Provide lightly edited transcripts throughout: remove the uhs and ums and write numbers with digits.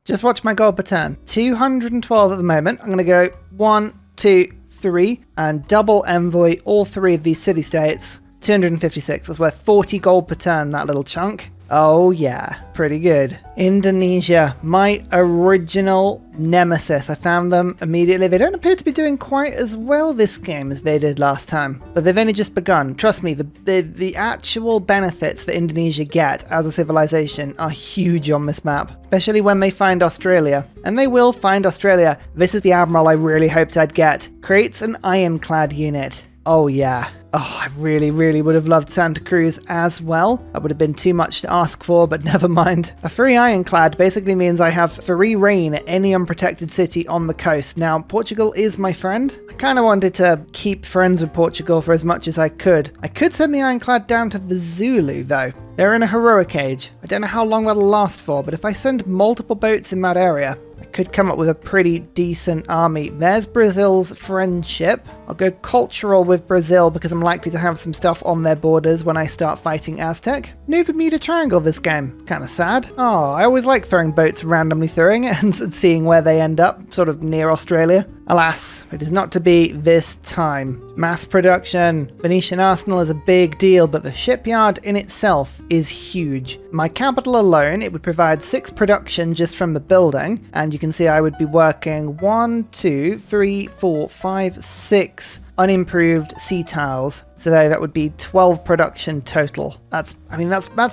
Just watch my gold per turn. 212 at the moment. I'm going to go 1, 2, 3 and double envoy all 3 of these city-states. 256. That's worth 40 gold per turn, that little chunk. Oh yeah, pretty good. Indonesia, my original nemesis. I found them immediately. They don't appear to be doing quite as well this game as they did last time, but they've only just begun. Trust me, the actual benefits that Indonesia get as a civilization are huge on this map, especially when they find Australia. And they will find Australia. This is the admiral I really hoped I'd get. Creates an ironclad unit. Oh yeah. Oh, I really would have loved Santa Cruz as well. That would have been too much to ask for, but never mind. A free ironclad basically means I have free reign at any unprotected city on the coast. Now, Portugal is my friend. I kind of wanted to keep friends with Portugal for as much as I could. I could send the ironclad down to the Zulu, though. They're in a heroic age. I don't know how long that'll last for, but if I send multiple boats in that area, I could come up with a pretty decent army. There's Brazil's friendship. I'll go cultural with Brazil because I'm likely to have some stuff on their borders when I start fighting Aztec. No Bermuda Triangle this game. Kind of sad. Oh, I always like throwing boats randomly through it and seeing where they end up, sort of near Australia. Alas, it is not to be this time. Mass production. Venetian Arsenal is a big deal, but the shipyard in itself is huge. My capital alone, it would provide 6 production just from the building, and you can see I would be working 1, 2, 3, 4, 5, 6 unimproved sea tiles. So that would be 12 production total. That's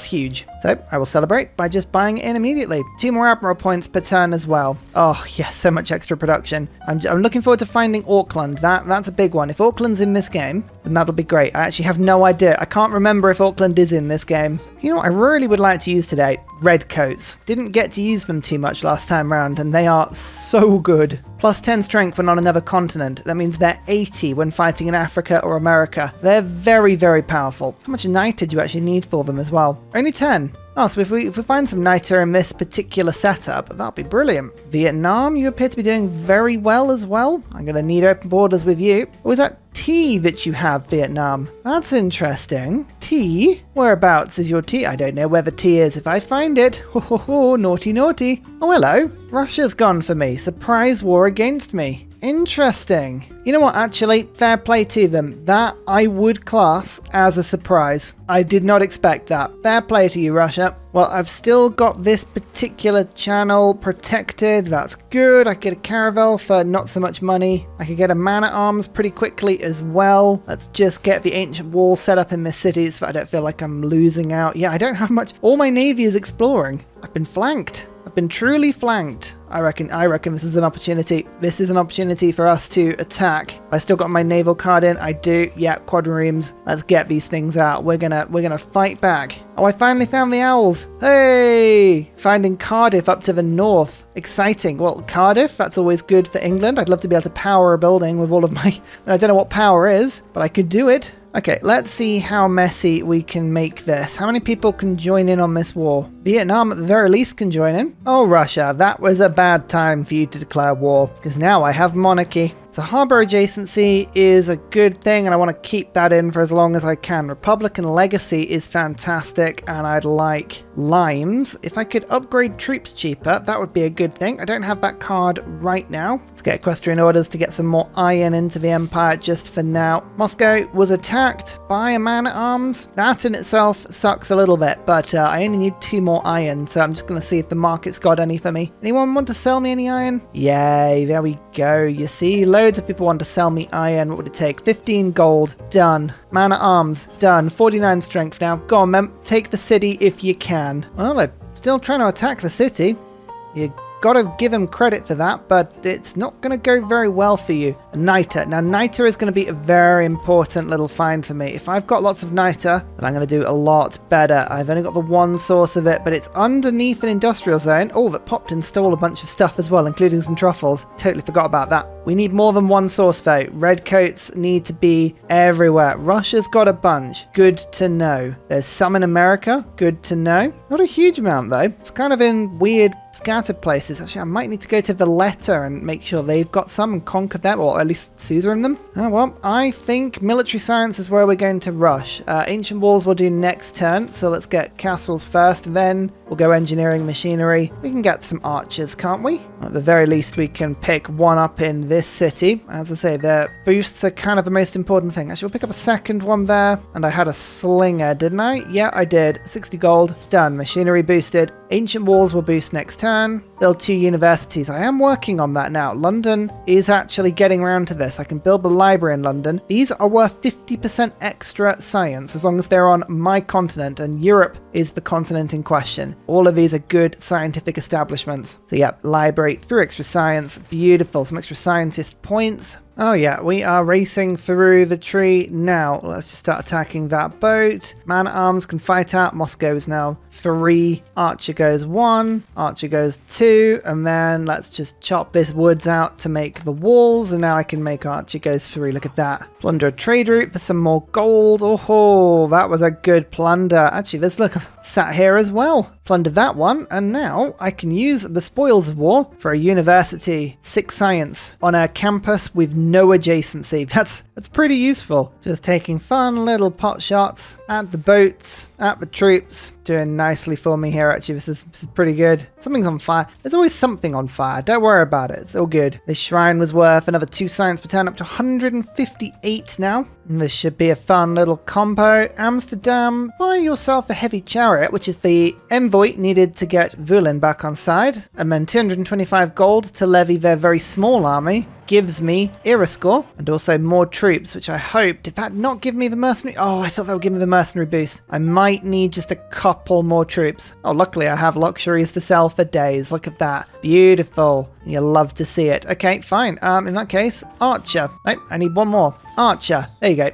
huge. So I will celebrate by just buying it in immediately. 2 more admiral points per turn as well. Oh yes, so much extra production. I'm looking forward to finding Auckland. That's a big one. If Auckland's in this game, then that'll be great. I actually have no idea. I can't remember if Auckland is in this game. You know what I really would like to use today? Redcoats. Didn't get to use them too much last time round, and they are so good. Plus 10 strength when on another continent. That means they're 80 when fighting in Africa or America. They're very powerful. How much niter do you actually need for them as well? Only 10. Oh, so if we find some niter in this particular setup, that'll be brilliant. Vietnam, you appear to be doing very well as well. I'm going to need open borders with you. Or is that tea that you have, Vietnam? That's interesting. Tea? Whereabouts is your tea? I don't know where the tea is. If I find it, ho, naughty. Oh, hello. Russia's gone for me. Surprise war against me. Interesting. You know what, actually, fair play to them. That I would class as a surprise. I did not expect that. Fair play to you, Russia. Well, I've still got this particular channel protected. That's good. I get a caravel for not so much money. I could get a man-at-arms pretty quickly as well. Let's just get the ancient wall set up in this city so I don't feel like I'm losing out. Yeah, I don't have much. All my navy is exploring. I've been flanked. I've been truly flanked. I reckon this is an opportunity. This is an opportunity for us to attack. I still got my naval card in. I do. Yeah, quadriremes. Let's get these things out. We're gonna fight back. Oh, I finally found the owls. Hey! Finding Cardiff up to the north. Exciting. Well, Cardiff, that's always good for England. I'd love to be able to power a building with all of my... I don't know what power is, but I could do it. Okay, let's see how messy we can make this. How many people can join in on this war? Vietnam at the very least can join in. Oh, Russia, that was a bad time for you to declare war, because now I have monarchy. So harbour adjacency is a good thing, and I want to keep that in for as long as I can. Republican legacy is fantastic, and I'd like limes. If I could upgrade troops cheaper, that would be a good thing. I don't have that card right now. Let's get equestrian orders to get some more iron into the empire just for now. Moscow was attacked by a man-at-arms. That in itself sucks a little bit, but I only need 2 more iron, so I'm just going to see if the market's got any for me. Anyone want to sell me any iron? Yay, there we go. You see, loads of people want to sell me iron. What would it take? 15 gold. Done. Man-at-arms. Done. 49 strength now. Go on, mem. Take the city if you can. Well, they're still trying to attack the city. You gotta give him credit for that, but it's not gonna go very well for you. Niter. Now, niter is gonna be a very important little find for me. If I've got lots of niter, then I'm gonna do a lot better. I've only got the one source of it, but it's underneath an industrial zone. Oh, that popped and stole a bunch of stuff as well, including some truffles. Totally forgot about that. We need more than one source though. Redcoats need to be everywhere. Russia's got a bunch. Good to know. There's some in America. Good to know. Not a huge amount though. It's kind of in weird scattered places. Actually, I might need to go to Valletta and make sure they've got some and conquer them, or at least suzerain them. Oh well, I think military science is where we're going to rush. Ancient walls we'll do next turn, so let's get castles first, then We'll go engineering machinery. We can get some archers, can't we? At the very least, we can pick one up in this city. As I say, the boosts are kind of the most important thing. Actually, we'll pick up a second one there. And I had a slinger, didn't I? Yeah, I did. 60 gold. Done. Machinery boosted. Ancient walls will boost next turn. Build 2 universities. I am working on that now. London is actually getting around to this. I can build the library in London. These are worth 50% extra science as long as they're on my continent, and Europe is the continent in question. All of these are good scientific establishments. So yeah, library, 3 extra science. Beautiful. Some extra scientist points. Oh yeah, we are racing through the tree now. Let's just start attacking that boat. Man-at-arms can fight out. Moscow is now 3. Archer goes 1. Archer goes 2. And then let's just chop this woods out to make the walls. And now I can make Archer goes 3. Look at that. Plunder a trade route for some more gold. Oh, that was a good plunder. Actually, there's look sat here as well. Plundered that one. And now I can use the spoils of war for a university. 6 science on a campus with no adjacency. That's pretty useful. Just taking fun little pot shots at the boats, at the troops. Doing nicely for me here, actually. This is pretty good. Something's on fire. There's always something on fire. Don't worry about it. It's all good. This shrine was worth another 2 science per turn, up to 158 now. And this should be a fun little combo. Amsterdam, buy yourself a heavy chariot, which is the envoy needed to get Vulin back on side. And then 225 gold to levy their very small army. Gives me Ursa and also more troops, which I hope. Did that not give me the mercenary? Oh, I thought that would give me the mercenary boost. I might need just a couple more troops. Oh, luckily I have luxuries to sell for days. Look at that. Beautiful. You'll love to see it. Okay, fine. In that case, Archer. Nope, I need one more. Archer. There you go.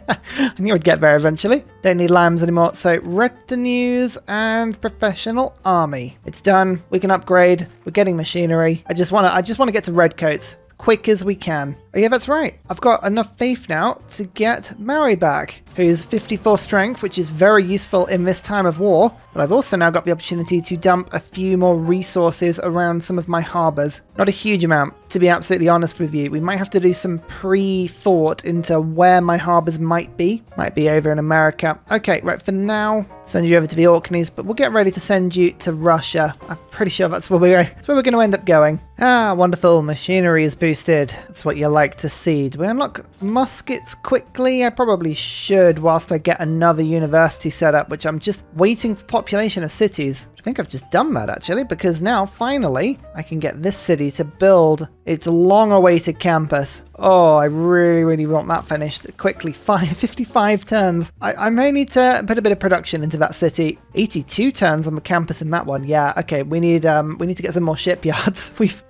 I knew I'd get there eventually. Don't need lambs anymore. So retinues and professional army. It's done. We can upgrade. We're getting machinery. I just want to get to redcoats quick as we can. Oh yeah, that's right. I've got enough faith now to get Maori back, who's 54 strength, which is very useful in this time of war. But I've also now got the opportunity to dump a few more resources around some of my harbours. Not a huge amount, to be absolutely honest with you. We might have to do some pre-thought into where my harbours might be. Might be over in America. Okay, right, for now, send you over to the Orkneys, but we'll get ready to send you to Russia. I'm pretty sure that's where we're going to end up going. Ah, wonderful. Machinery is boosted. That's what you like to see. Do we unlock muskets quickly? I probably should whilst I get another university set up, which I'm just waiting for population of cities. I think I've just done that actually, because now finally I can get this city to build its long-awaited campus. Oh, I really want that finished quickly. 55 turns. I may need to put a bit of production into that city. 82 turns on the campus in that one. Yeah, okay. We need to get some more shipyards. We've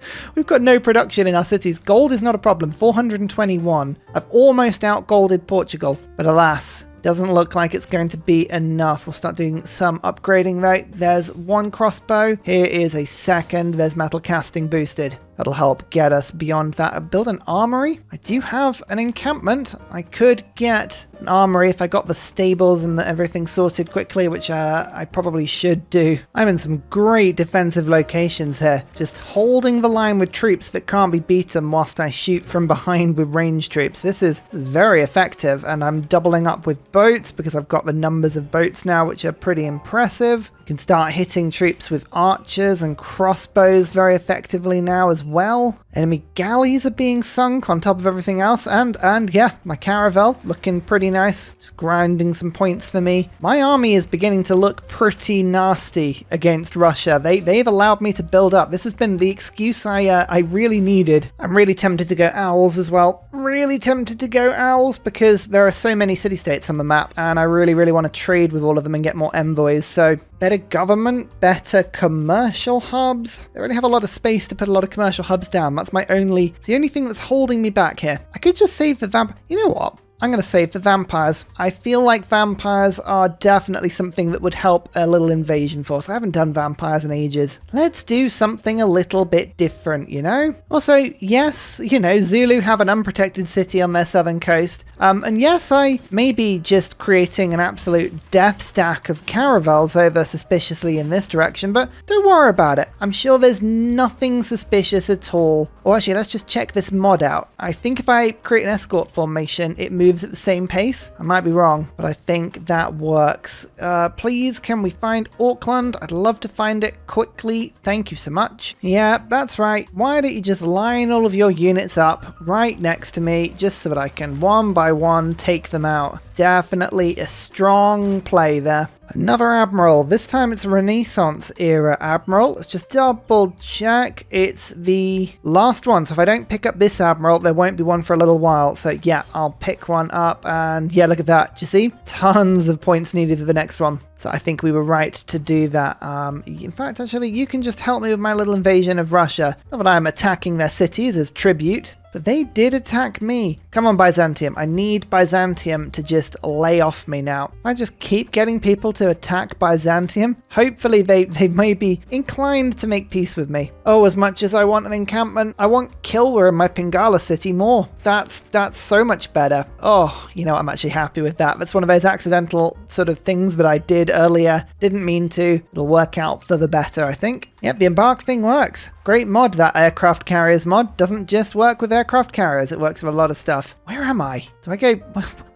got no production in our cities. Gold is not a problem. 421. I've almost out-golded Portugal, but alas, doesn't look like it's going to be enough. We'll start doing some upgrading though. There's 1 crossbow. Here is a second. There's metal casting boosted. That'll help get us beyond that. Build an armory. I do have an encampment. I could get an armory if I got the stables and everything sorted quickly, which I probably should do. I'm in some great defensive locations here. Just holding the line with troops that can't be beaten whilst I shoot from behind with ranged troops. This is very effective, and I'm doubling up with boats because I've got the numbers of boats now, which are pretty impressive. You can start hitting troops with archers and crossbows very effectively now as well. Enemy galleys are being sunk on top of everything else, and yeah, my caravel looking pretty nice. Just grinding some points for me. My army is beginning to look pretty nasty against Russia. They've allowed me to build up. This has been the excuse I really needed. I'm really tempted to go owls as well. Really tempted to go owls because there are so many city-states on the map, and I really want to trade with all of them and get more envoys. So better government, better commercial hubs. They already have a lot of space to put a lot of commercial hubs down. It's the only thing that's holding me back here. I could just save the vamp. You know what? I'm going to save the vampires. I feel like vampires are definitely something that would help a little invasion force. I haven't done vampires in ages. Let's do something a little bit different, you know? Also, yes, you know, Zulu have an unprotected city on their southern coast. And yes, I may be just creating an absolute death stack of caravels over suspiciously in this direction, but don't worry about it. I'm sure there's nothing suspicious at all. Or actually, let's just check this mod out. I think if I create an escort formation, it moves moves at the same pace. I might be wrong, but I think that works. Please, can we find Auckland? I'd love to find it quickly. Thank you so much. Yeah, that's right. Why don't you just line all of your units up right next to me, just so that I can one by one take them out. Definitely a strong play there. Another admiral. This time it's a Renaissance era admiral. Let's just double check. It's the last one. So if I don't pick up this admiral, there won't be one for a little while. So yeah, I'll pick one up. And yeah, look at that. Do you see? Tons of points needed for the next one. So I think we were right to do that. In fact, actually, you can just help me with my little invasion of Russia. Not that I'm attacking their cities as tribute, but they did attack me. Come on, Byzantium. I need Byzantium to just lay off me now. I just keep getting people to attack Byzantium. Hopefully they may be inclined to make peace with me. Oh, as much as I want an encampment, I want Kilwa in my Pingala city more. That's so much better. Oh, you know, I'm actually happy with that. That's one of those accidental sort of things that I did earlier. Didn't mean to. It'll work out for the better, I think. Yep, the embark thing works. Great mod, that aircraft carriers mod. Doesn't just work with aircraft carriers, it works with a lot of stuff. Where am I? Do I go...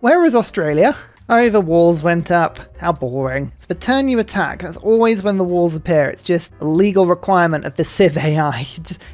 Where is Australia? Oh, the walls went up. How boring. It's the turn you attack. That's always when the walls appear. It's just a legal requirement of the Civ AI.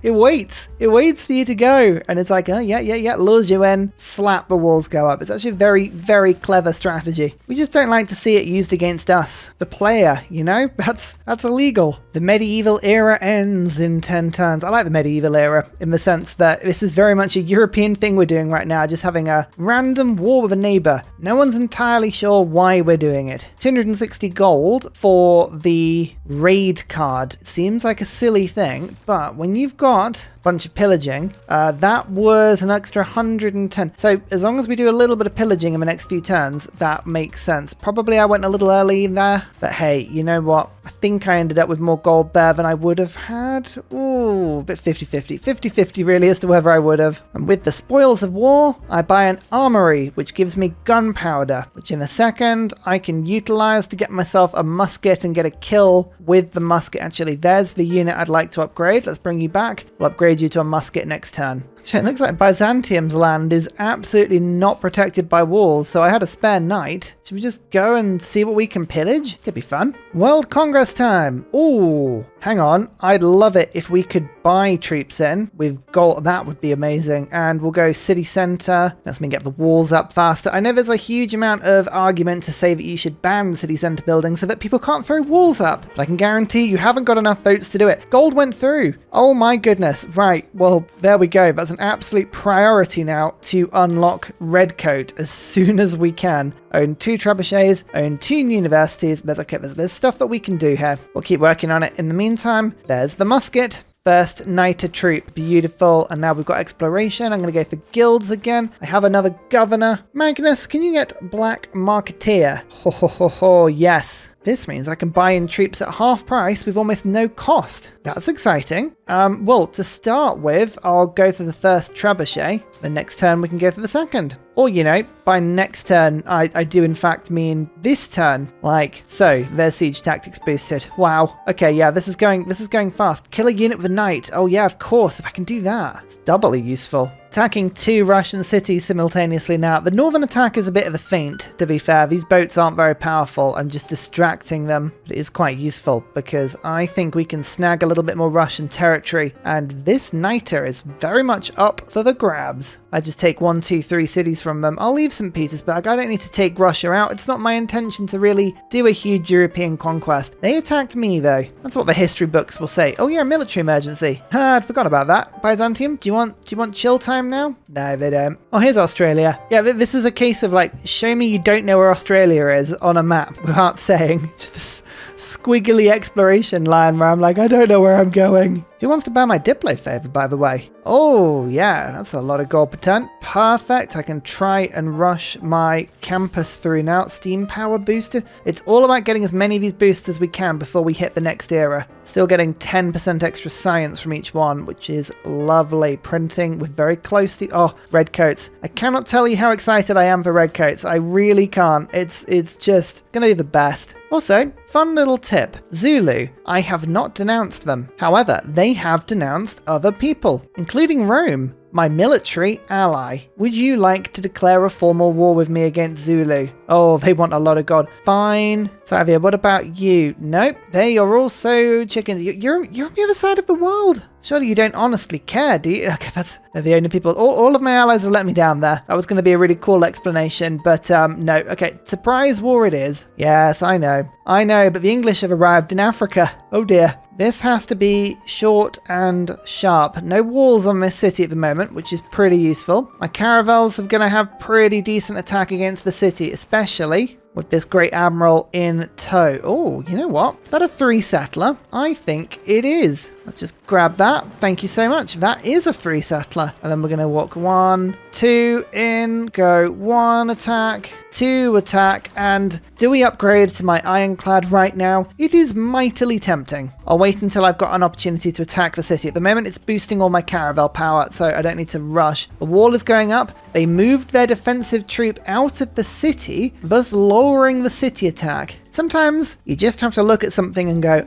It waits. It waits for you to go. And it's like, oh, yeah, lures you in. Slap, the walls go up. It's actually a very, very clever strategy. We just don't like to see it used against us. The player, you know? That's illegal. The medieval era ends in 10 turns. I like the medieval era in the sense that this is very much a European thing we're doing right now. Just having a random war with a neighbor. No one's entirely sure why we're doing it. 260 gold for the raid card. Seems like a silly thing, but when you've got a bunch of pillaging, that was an extra 110. So as long as we do a little bit of pillaging in the next few turns, that makes sense. Probably I went a little early there, but hey, you know what? I think I ended up with more gold there than I would have had. Ooh, but 50-50. 50-50 really as to whether I would have. And with the spoils of war, I buy an armory, which gives me gunpowder, which in a second I can utilize to get myself a musket and get a kill with the musket. Actually, there's the unit I'd like to upgrade. Let's bring you back. We'll upgrade you to a musket next turn. It looks like Byzantium's land is absolutely not protected by walls, so I had a spare knight. Should we just go and see what we can pillage? Could be fun. World Congress time! Ooh, hang on. I'd love it if we could buy troops in with gold. That would be amazing. And we'll go city centre. That's me get the walls up faster. I know there's a huge amount of argument to say that you should ban city centre buildings so that people can't throw walls up. But I can guarantee you haven't got enough votes to do it. Gold went through. Oh my goodness. Right, well, there we go. That's an absolute priority now to unlock Redcoat as soon as we can. Own 2 trebuchets, own 2 universities. There's stuff that we can do here. We'll keep working on it. In the meantime, there's the musket. First knighter troop, beautiful. And now we've got exploration. I'm going to go for guilds again. I have another governor. Magnus, can you get black marketeer? Ho, yes. This means I can buy in troops at half price with almost no cost. That's exciting. Well, to start with, I'll go for the first trebuchet. The next turn we can go for the second. Or, you know, by next turn, I do in fact mean this turn. Like, so, there's siege tactics boosted. Wow. Okay, yeah, this is going fast. Kill a unit with a knight. Oh yeah, of course, if I can do that. It's doubly useful. Attacking 2 Russian cities simultaneously now. The northern attack is a bit of a feint, to be fair. These boats aren't very powerful. I'm just distracting them. But it is quite useful because I think we can snag a little bit more Russian territory. And this niter is very much up for the grabs. I just take 1, 2, 3 cities from them. I'll leave St. Petersburg. I don't need to take Russia out. It's not my intention to really do a huge European conquest. They attacked me, though. That's what the history books will say. Oh yeah, military emergency. I'd forgot about that. Byzantium, do you want chill time now? No, they don't. Oh, here's Australia. Yeah, this is a case of like, show me you don't know where Australia is on a map without saying. Just squiggly exploration line where I'm like, I don't know where I'm going. Who wants to buy my Diplo favor, by the way? Oh, yeah, that's a lot of gold per turn. Perfect. I can try and rush my campus through now. Steam power boosted. It's all about getting as many of these boosts as we can before we hit the next era. Still getting 10% extra science from each one, which is lovely. Printing with very close to... Oh, redcoats. I cannot tell you how excited I am for redcoats. I really can't. It's just going to be the best. Also, fun little tip. Zulu, I have not denounced them. However, they have denounced other people, including Rome. my military ally. Would you like to declare a formal war with me against Zulu? Oh, they want a lot of gold. Fine. Savia, what about you? Nope. They are also chickens. You're on the other side of the world. Surely you don't honestly care, do you? Okay, they're the only people. All of my allies have let me down there. That was going to be a really cool explanation, but no. Okay, surprise war it is. Yes, I know. I know, but the English have arrived in Africa. Oh dear. This has to be short and sharp. No walls on this city at the moment, which is pretty useful. My caravels are going to have pretty decent attack against the city, especially with this great admiral in tow. Oh, you know what? Is that a 3 settler? I think it is. Let's just grab that. Thank you so much. That is a 3 settler. And then we're going to walk 1, 2 in, go 1 attack, 2 attack, and do we upgrade to my ironclad right now? It is mightily tempting. I'll wait until I've got an opportunity to attack the city. At the moment, it's boosting all my caravel power, so I don't need to rush. The wall is going up. They moved their defensive troop out of the city, thus lowering the city attack. Sometimes you just have to look at something and go,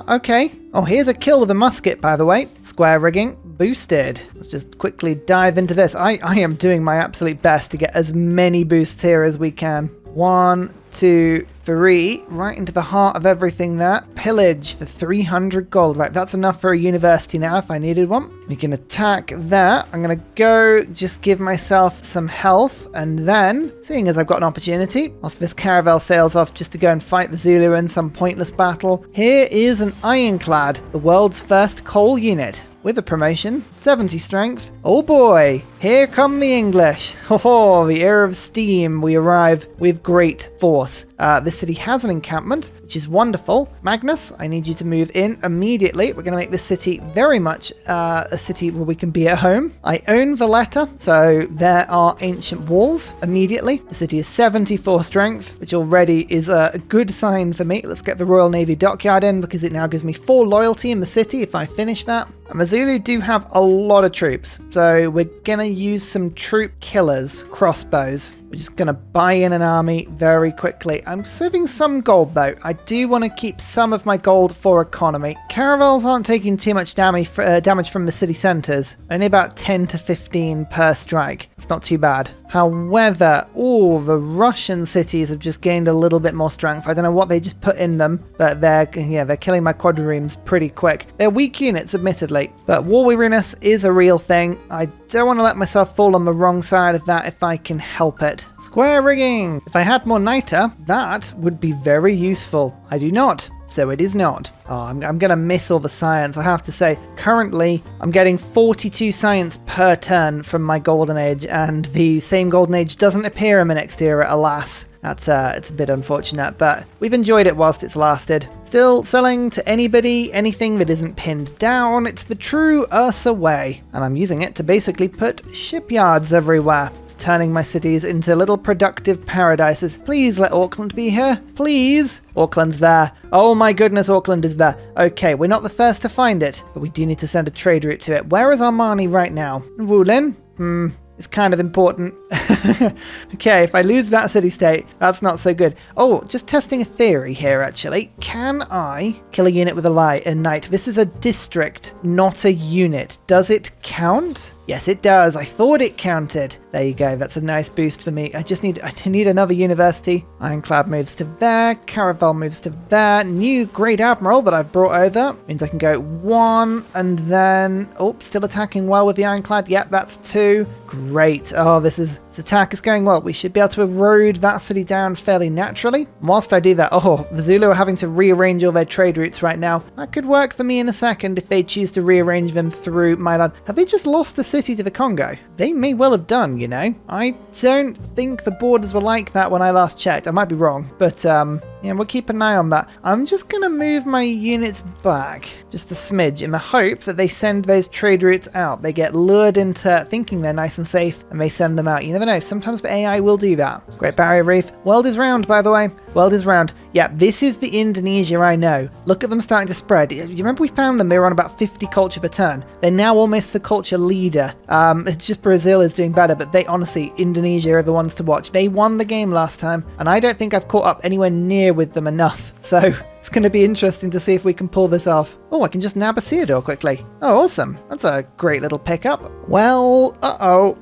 okay. Oh, here's a kill with a musket, by the way. Square rigging, boosted. Let's just quickly dive into this. I am doing my absolute best to get as many boosts here as we can. 1, 2, 3, right into the heart of everything there. Pillage for 300 gold. Right, that's enough for a university now if I needed one. We can attack that. I'm going to go just give myself some health, and then, seeing as I've got an opportunity, whilst this caravel sails off just to go and fight the Zulu in some pointless battle, here is an ironclad, the world's first coal unit. With a promotion, 70 strength. Oh boy, here come the English. Oh, the era of steam. We arrive with great force. This city has an encampment, which is wonderful. Magnus, I need you to move in immediately. We're going to make this city very much a city where we can be at home. I own Valletta, so there are ancient walls immediately. The city is 74 strength, which already is a good sign for me. Let's get the Royal Navy dockyard in because it now gives me 4 loyalty in the city if I finish that. And the Zulu do have a lot of troops, so we're going to use some troop killers, crossbows. We're just going to buy in an army very quickly. I'm saving some gold though. I do want to keep some of my gold for economy. Caravels aren't taking too much damage from the city centres. Only about 10 to 15 per strike. It's not too bad. However, the Russian cities have just gained a little bit more strength. I don't know what they just put in them, but they're killing my quadriremes pretty quick. They're weak units, admittedly, but war weariness is a real thing. I don't want to let myself fall on the wrong side of that if I can help it. Square rigging! If I had more niter, that would be very useful. I do not. So it is not. Oh, I'm going to miss all the science, I have to say. Currently, I'm getting 42 science per turn from my Golden Age, and the same Golden Age doesn't appear in the next era, alas. It's a bit unfortunate, but we've enjoyed it whilst it's lasted. Still selling to anybody, anything that isn't pinned down. It's the true Ursa way, and I'm using it to basically put shipyards everywhere. It's turning my cities into little productive paradises. Please let Auckland be here. Please. Auckland's there. Oh my goodness, Auckland is there. Okay, we're not the first to find it, but we do need to send a trade route to it. Where is Armani right now? Wulin? It's kind of important. Okay, if I lose that city-state, that's not so good. Oh, just testing a theory here, actually. Can I kill a unit with a knight? This is a district, not a unit. Does it count? Yes, it does. I thought it counted. There you go. That's a nice boost for me. I need another university. Ironclad moves to there. Caravel moves to there. New Great Admiral that I've brought over. Means I can go 1 and then... Oh, still attacking well with the Ironclad. Yep, that's 2. Great. Oh, this attack is going well. We should be able to erode that city down fairly naturally. Whilst I do that, the Zulu are having to rearrange all their trade routes right now. That could work for me in a second if they choose to rearrange them through my land. Have they just lost a city to the Congo? They may well have done, you know. I don't think the borders were like that when I last checked. I might be wrong, but we'll keep an eye on that. I'm just going to move my units back just a smidge in the hope that they send those trade routes out. They get lured into thinking they're nice and safe and they send them out. You never know. Sometimes the AI will do that. Great Barrier Reef. World is round, by the way. World is round. Yeah, this is the Indonesia I know. Look at them starting to spread. You remember we found them? They were on about 50 culture per turn. They're now almost the culture leader. It's just Brazil is doing better, but they honestly, Indonesia are the ones to watch. They won the game last time, and I don't think I've caught up anywhere near with them enough. So it's going to be interesting to see if we can pull this off. Oh, I can just nab a Theodore quickly. Oh, awesome. That's a great little pickup. Well,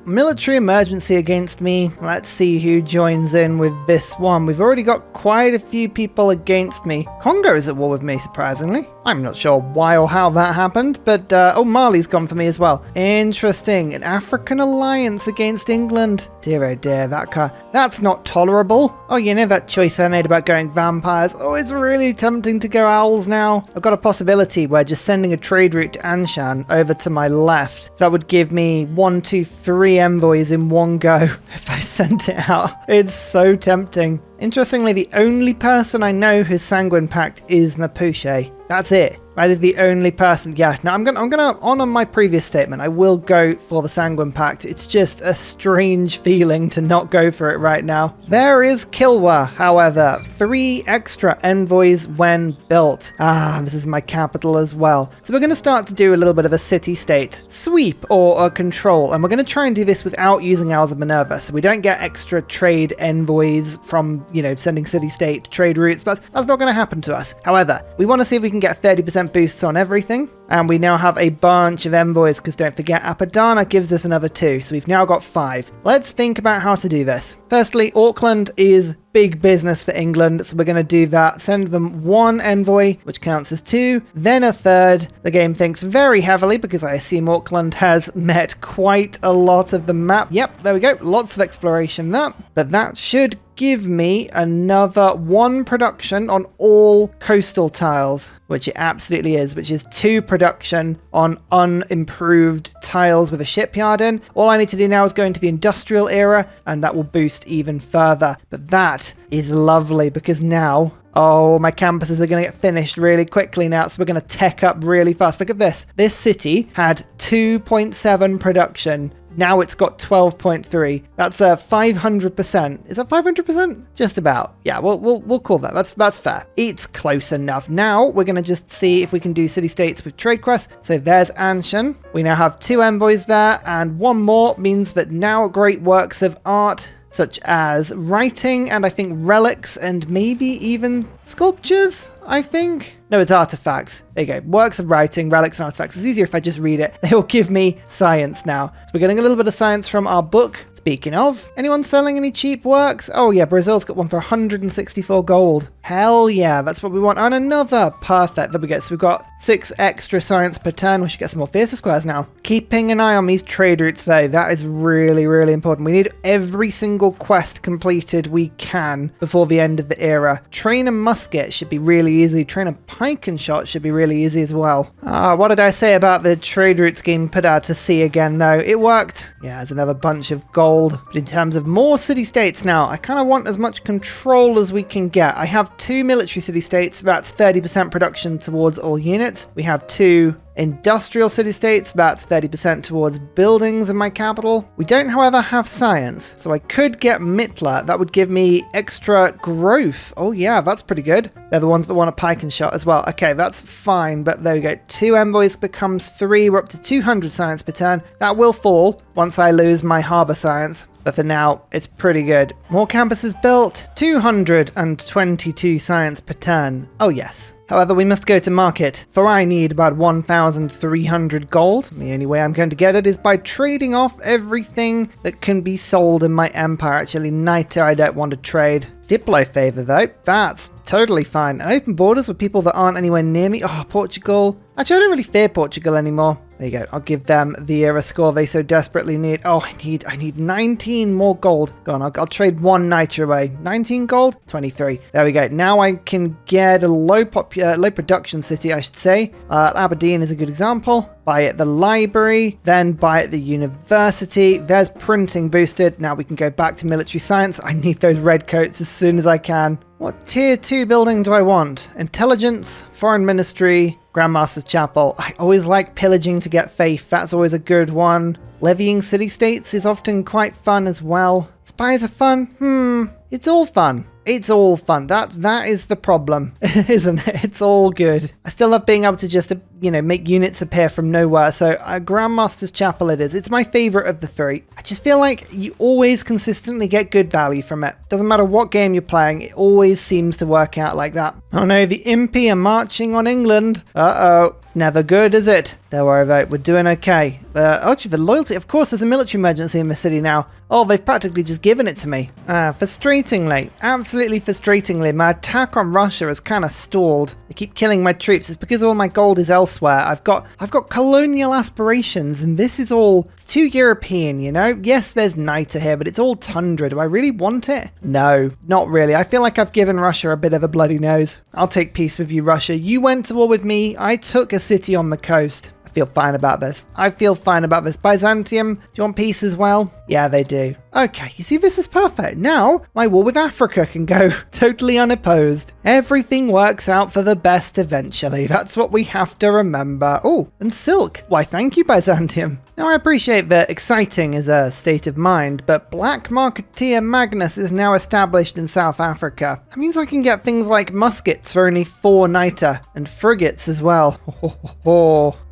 military emergency against me. Let's see who joins in with this one. We've already got quite a few people against me. Congo is at war with me, surprisingly. I'm not sure why or how that happened, but Mali's gone for me as well. Interesting. An African alliance against England. Dear oh dear, that's not tolerable. Oh, you know that choice I made about going vampires? Oh, it's really tempting to go owls now. I've got a possibility where just sending a trade route to Anshan over to my left, that would give me 1, 2, 3 envoys in one go if I sent it out. It's so tempting. Interestingly, the only person I know who's Sanguine Pact is Mapuche. That's it. That is the only person. Yeah, no, I'm gonna honor my previous statement. I will go for the Sanguine Pact. It's just a strange feeling to not go for it right now. There is Kilwa, however. 3 extra envoys when built. This is my capital as well. So we're gonna start to do a little bit of a city-state sweep or a control, and we're gonna try and do this without using Owls of Minerva, so we don't get extra trade envoys from, sending city-state trade routes. But that's not gonna happen to us. However, we want to see if we can get 30% boosts on everything, and we now have a bunch of envoys, because don't forget Apadana gives us another 2, so we've now got 5. Let's think about how to do this. Firstly, Auckland is big business for England, so we're going to do that. Send them 1 envoy, which counts as 2, then a 3rd. The game thinks very heavily, because I assume Auckland has met quite a lot of the map. Yep, there we go, lots of exploration there, but that should give me another 1 production on all coastal tiles, which it absolutely is, which is 2 production on unimproved tiles with a shipyard in. All I need to do now is go into the industrial era, and that will boost even further. But that is lovely, because now, my campuses are going to get finished really quickly now, so we're going to tech up really fast. Look at this. This city had 2.7 production. Now it's got 12.3. That's a 500%. Is that 500%? Just about. Yeah, we'll call that. That's fair. It's close enough. Now we're going to just see if we can do city-states with trade quests. So there's Anshan. We now have 2 envoys there, and 1 more means that now great works of art, such as writing and I think relics and maybe even sculptures, I think. No, it's artifacts. There you go. Works of writing, relics, and artifacts. It's easier if I just read it. They will give me science now. So we're getting a little bit of science from our book. Speaking of, anyone selling any cheap works? Oh yeah, Brazil's got one for 164 gold. Hell yeah, that's what we want. And another. Perfect. There we go. So we've got 6 extra science per turn. We should get some more fiercer squares now. Keeping an eye on these trade routes though. That is really, really important. We need every single quest completed we can before the end of the era. Train a musket should be really easy. Train a pike and shot should be really easy as well. What did I say about the trade routes getting put out to sea again though? It worked. Yeah, there's another bunch of gold. But in terms of more city-states now, I kind of want as much control as we can get. I have 2 military city-states, that's 30% production towards all units. We have 2 industrial city-states, that's 30% towards buildings in my capital. We don't, however, have science, so I could get Mitla. That would give me extra growth. Oh yeah, that's pretty good. They're the ones that want a pike and shot as well. Okay, that's fine, but there we go. 2 envoys becomes 3. We're up to 200 science per turn. That will fall once I lose my harbour science. But for now, it's pretty good. More campuses built. 222 science per turn. Oh yes. However, we must go to market, for I need about 1,300 gold. The only way I'm going to get it is by trading off everything that can be sold in my empire. Actually, Niter I don't want to trade. Diplo favor though, that's totally fine. And open borders with people that aren't anywhere near me. Oh, Portugal. Actually, I don't really fear Portugal anymore. There you go. I'll give them the era score they so desperately need. Oh, I need 19 more gold. Go on, I'll trade 1 niter away. 19 gold? 23. There we go. Now I can get a low production city, I should say. Aberdeen is a good example. Buy at the library, then buy at the university. There's printing boosted. Now we can go back to military science. I need those red coats as soon as I can. What tier 2 building do I want? Intelligence, Foreign Ministry, Grandmaster's Chapel. I always like pillaging to get faith. That's always a good one. Levying city-states is often quite fun as well. Spies are fun? It's all fun. It's all fun. That is the problem, isn't it? It's all good. I still love being able to just, make units appear from nowhere. So Grandmaster's Chapel it is. It's my favorite of the 3. I just feel like you always consistently get good value from it. Doesn't matter what game you're playing, it always seems to work out like that. Oh no, the Impi are marching on England. Uh-oh. It's never good, is it? Don't worry about it, we're doing okay. Actually, the loyalty, of course, there's a military emergency in the city now. Oh, they've practically just given it to me. Frustratingly, absolutely frustratingly, my attack on Russia has kind of stalled. They keep killing my troops. It's because all my gold is elsewhere. I've got colonial aspirations, and this is all too European, you know? Yes, there's NITA here, but it's all tundra. Do I really want it? No, not really. I feel like I've given Russia a bit of a bloody nose. I'll take peace with you, Russia. You went to war with me. I took a city on the coast. I feel fine about this. I feel fine about this. Byzantium, do you want peace as well? Yeah, they do. Okay, you see, this is perfect. Now, my war with Africa can go totally unopposed. Everything works out for the best eventually. That's what we have to remember. Oh, and silk. Why, thank you, Byzantium. Now, I appreciate that exciting is a state of mind, but Black Marketeer Magnus is now established in South Africa. That means I can get things like muskets for only 4 NITA, and frigates as well.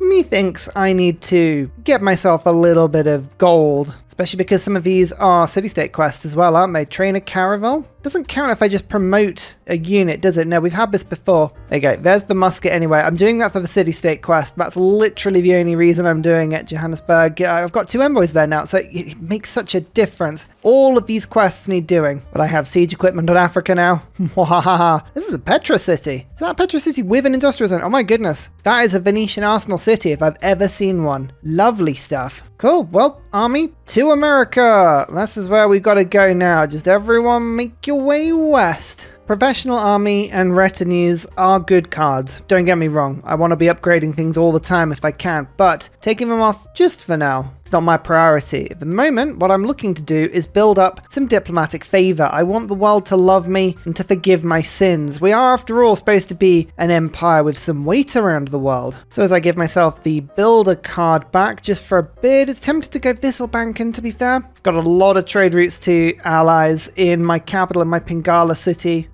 Methinks I need to get myself a little bit of gold. Especially because some of these are city-state quests as well, aren't they? Train a caravel? Doesn't count if I just promote a unit, does it? No, we've had this before. There you go. There's the musket anyway. I'm doing that for the city-state quest. That's literally the only reason I'm doing it. Johannesburg. I've got 2 envoys there now, so it makes such a difference. All of these quests need doing. But I have siege equipment on Africa now. This is a Petra city. Is that a Petra city with an industrial zone? Oh my goodness. That is a Venetian arsenal city if I've ever seen one. Lovely stuff. Cool. Well, army to America. This is where we got to go now. Just everyone make your way west. Professional army and retinues are good cards. Don't get me wrong. I want to be upgrading things all the time if I can, but taking them off just for now. It's not my priority. At the moment, what I'm looking to do is build up some diplomatic favor. I want the world to love me and to forgive my sins. We are, after all, supposed to be an empire with some weight around the world. So as I give myself the builder card back just for a bit, it's tempted to go Visselbanken, to be fair. I've got a lot of trade routes to allies in my capital, in my Pingala city.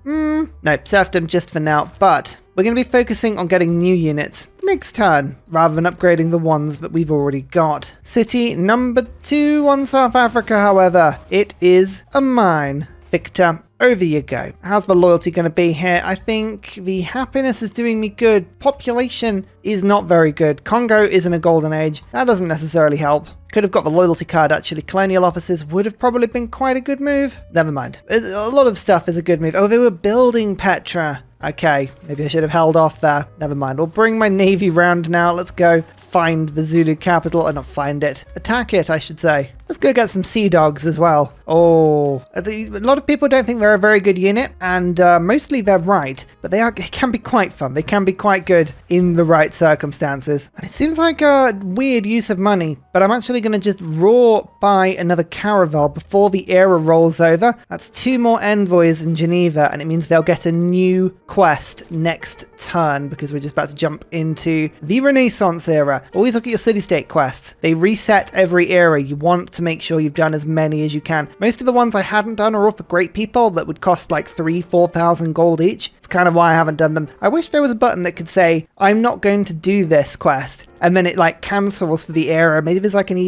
No, serfdom just for now, but we're going to be focusing on getting new units next turn, rather than upgrading the ones that we've already got. City number 2 on South Africa, however, it is a mine. Victor, over you go. How's the loyalty going to be here? I think the happiness is doing me good. Population is not very good. Congo is in a golden age. That doesn't necessarily help. Could have got the loyalty card, actually. Colonial officers would have probably been quite a good move. Never mind. A lot of stuff is a good move. Oh, they were building Petra. Okay, maybe I should have held off there. Never mind. We'll bring my navy round now. Let's go find the Zulu capital. Or not find it. Attack it, I should say. Let's go get some sea dogs as well. Oh, a lot of people don't think they're a very good unit, and mostly they're right, but they can be quite fun. They can be quite good in the right circumstances. And it seems like a weird use of money, but I'm actually going to just raw buy another caravel before the era rolls over. That's 2 more envoys in Geneva, and it means they'll get a new quest next turn, because we're just about to jump into the Renaissance era. Always look at your city-state quests. They reset every era. You want to make sure you've done as many as you can. Most of the ones I hadn't done are all for great people that would cost like 3,000-4,000 gold each. It's kind of why I haven't done them. I wish there was a button that could say, I'm not going to do this quest, and then it like cancels for the era. Maybe there's like an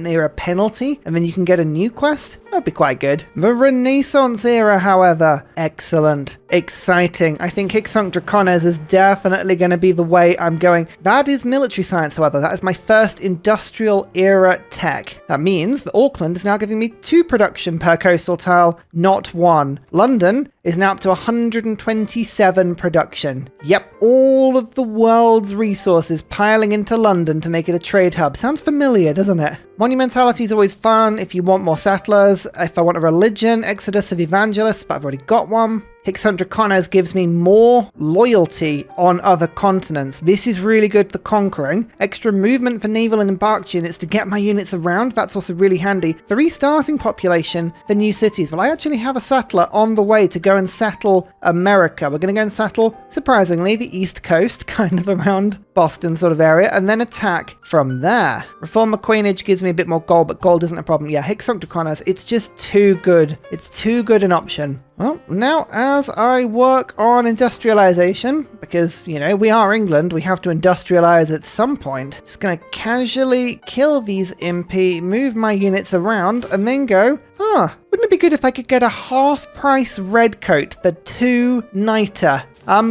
era penalty, and then you can get a new quest. That'd be quite good. The Renaissance era, however, excellent, exciting. I think Hicksunk Dracones is definitely going to be the way I'm going. That is military science, however. That is my first industrial era tech. That means that Auckland is now giving me 2 production per coastal tile, not 1. London is now up to 127 production. Yep, all of the world's resources piling into London to make it a trade hub. Sounds familiar, doesn't it? Monumentality is always fun if you want more settlers. If I want a religion, Exodus of Evangelists, but I've already got one. Hicksunk Dracones gives me more loyalty on other continents. This is really good for conquering. Extra movement for naval and embarked units to get my units around. That's also really handy. The restarting population for new cities. Well, I actually have a settler on the way to go and settle America. We're going to go and settle, surprisingly, the East Coast, kind of around Boston sort of area, and then attack from there. Reformer coinage gives me a bit more gold, but gold isn't a problem. Yeah, Hicksunk Dracones, it's just too good. It's too good an option. Well, now as I work on industrialization, because, you know, we are England, we have to industrialize at some point, just going to casually kill these impy, move my units around, and then go, Wouldn't it be good if I could get a half-price redcoat, the 2-nighter?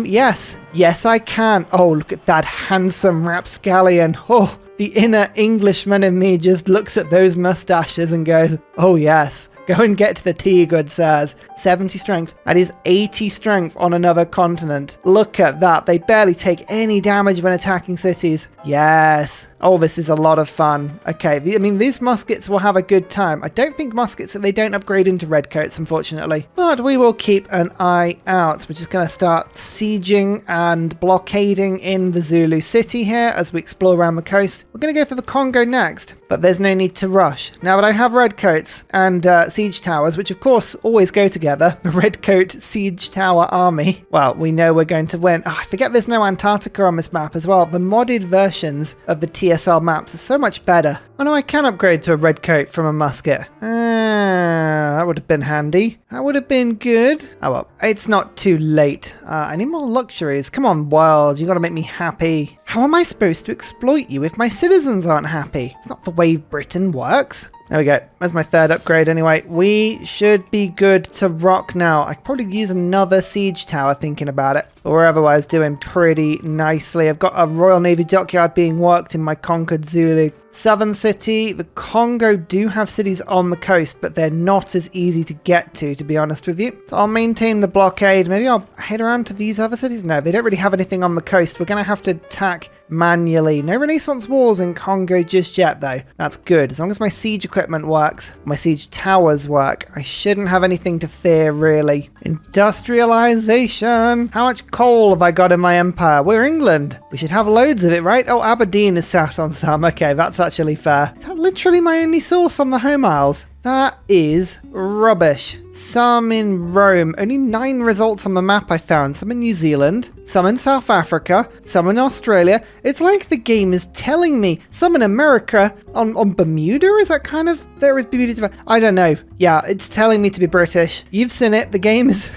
Yes. Yes, I can. Oh, look at that handsome rapscallion. Oh, the inner Englishman in me just looks at those mustaches and goes, oh, yes. Go and get to the tea, good sirs. 70 strength. That is 80 strength on another continent. Look at that. They barely take any damage when attacking cities. Yes. Oh, this is a lot of fun. Okay, these muskets will have a good time. I don't think muskets, they don't upgrade into redcoats, unfortunately. But we will keep an eye out. We're just going to start sieging and blockading in the Zulu city here as we explore around the coast. We're going to go for the Congo next, but there's no need to rush. Now that I have redcoats and siege towers, which of course always go together, the redcoat siege tower army, well, we know we're going to win. Oh, I forget there's no Antarctica on this map as well. The modded versions of the TSL maps are so much better. Oh no, I can upgrade to a redcoat from a musket. That would have been handy. That would have been good. Oh well, it's not too late. I need more luxuries. Come on, world, you gotta make me happy. How am I supposed to exploit you if my citizens aren't happy? It's not the way Britain works. There we go. That's my third upgrade anyway. We should be good to rock now. I could probably use another siege tower thinking about it. But we're otherwise doing pretty nicely. I've got a Royal Navy dockyard being worked in my conquered Zulu southern city. The Congo do have cities on the coast, but they're not as easy to get to be honest with you. So I'll maintain the blockade. Maybe I'll head around to these other cities. No, they don't really have anything on the coast. We're going to have to attack manually. No Renaissance wars in Congo just yet, though. That's good. As long as my siege equipment works, my siege towers work, I shouldn't have anything to fear, really. Industrialization. How much coal have I got in my empire? We're England. We should have loads of it, right? Oh, Aberdeen is sat on some. Okay, that's actually fair. Is that literally my only source on the home isles? That is rubbish. Some in Rome. Only 9 results on the map I found. Some in New Zealand, some in South Africa, some in Australia. It's like the game is telling me. Some in America. On Bermuda? Is that kind of... There is Bermuda. I don't know. Yeah, it's telling me to be British. You've seen it. The game is...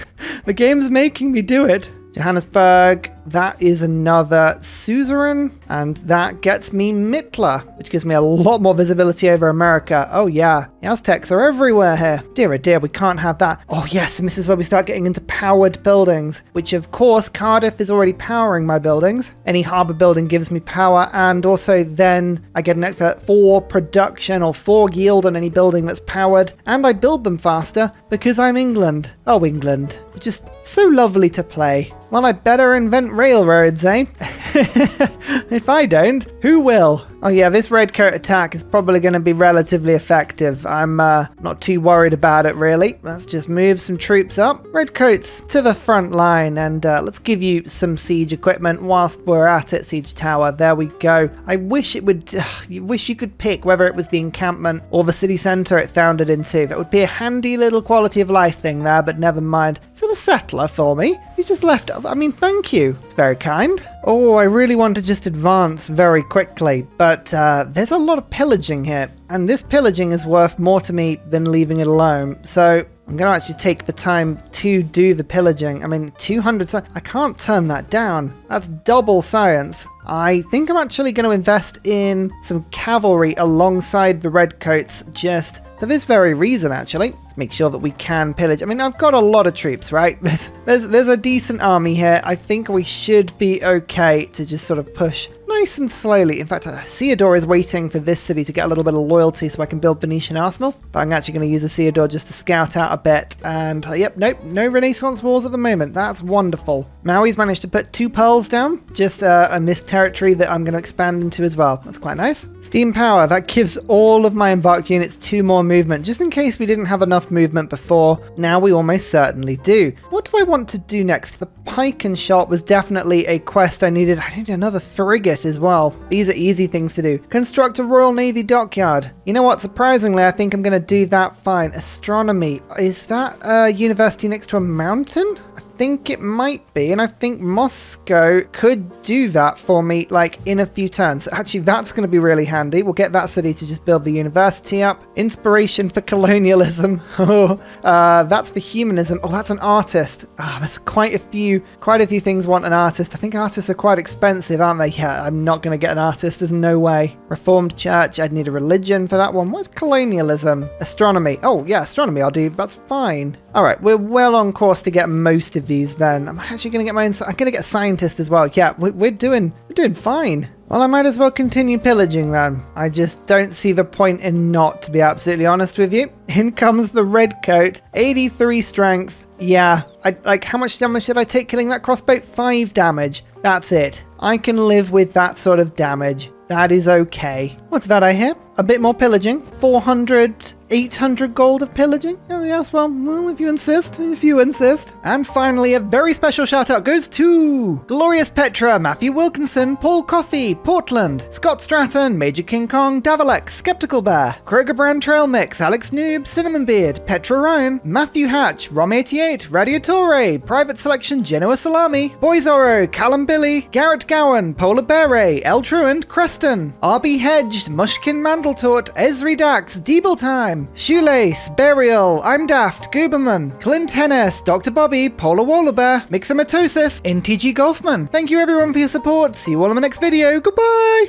the game's making me do it. Johannesburg, that is another suzerain, and that gets me Mitla, which gives me a lot more visibility over America. Oh yeah, the Aztecs are everywhere here. Dear oh dear, we can't have that. Oh yes, and this is where we start getting into powered buildings, which of course Cardiff is already powering my buildings. Any harbour building gives me power, and also then I get an extra 4 production or 4 yield on any building that's powered, and I build them faster because I'm England. Oh, England. You're just so lovely to play. Well, I better invent railroads, eh? If I don't, who will? Oh yeah, this redcoat attack is probably going to be relatively effective. I'm not too worried about it, really. Let's just move some troops up. Redcoats to the front line, and let's give you some siege equipment whilst we're at it, siege tower. There we go. I wish it would... you wish you could pick whether it was the encampment or the city centre it founded into. That would be a handy little quality of life thing there, but never mind. Is it a settler for me? You just left... I mean, thank you. It's very kind. Oh, I really want to just advance very quickly, but there's a lot of pillaging here, and this pillaging is worth more to me than leaving it alone, so I'm going to actually take the time to do the pillaging. I mean, 200, I can't turn that down. That's double science. I think I'm actually going to invest in some cavalry alongside the redcoats just for this very reason, actually. Let's make sure that we can pillage. I mean, I've got a lot of troops, right? There's a decent army here. I think we should be okay to just sort of push nice and slowly. In fact, Theodore is waiting for this city to get a little bit of loyalty so I can build Venetian Arsenal. But I'm actually going to use a Theodore just to scout out a bit. And yep, nope, no Renaissance wars at the moment. That's wonderful. Maui's managed to put 2 pearls down, just in this territory that I'm going to expand into as well. That's quite nice. Steam power, that gives all of my embarked units 2 more movement, just in case we didn't have enough movement before. Now we almost certainly do. What do I want to do next? The pike and shot was definitely a quest I needed. I need another frigate as well. These are easy things to do. Construct a Royal Navy dockyard. You know what? Surprisingly, I think I'm going to do that fine. Astronomy. Is that a university next to a mountain? I think it might be, and I think Moscow could do that for me, like, in a few turns. Actually, that's going to be really handy. We'll get that city to just build the university up. Inspiration for colonialism. That's the humanism. Oh, that's an artist. There's quite a few things want an artist. I think artists are quite expensive, aren't they? Yeah, I'm not going to get an artist. There's no way. Reformed church. I'd need a religion for that one. What's colonialism? Astronomy. Oh, yeah, astronomy I'll do. That's fine. All right, we're well on course to get most of these then. I'm actually going to get I'm going to get a scientist as well. Yeah, we're doing fine. Well, I might as well continue pillaging then. I just don't see the point in not, to be absolutely honest with you. In comes the red coat. 83 strength. Yeah, how much damage did I take killing that crossbow? 5 damage. That's it. I can live with that sort of damage. That is okay. What's that I hear? A bit more pillaging. 400, 800 gold of pillaging? Oh yes, well, if you insist. And finally, a very special shout out goes to Glorious Petra, Matthew Wilkinson, Paul Coffey, Portland, Scott Stratton, Major King Kong, Davalex, Skeptical Bear, Kroger Brand Trail Mix, Alex Noob, Cinnamon Beard, Petra Ryan, Matthew Hatch, Rom88, Radiatore, Private Selection, Genoa Salami, Boyzoro, Callum Billy, Garrett Gowan, Polar Beret, El Truant, Creston, RB Hedged, Mushkin Mandletort, Esri Dax, Deeble Time, Shoelace, Burial, I'm Daft, Gooberman, Clint Hennis, Dr. Bobby, Polar Wallabear, Mixomatosis, NTG Golfman. Thank you everyone for your support. See you all in the next video. Goodbye!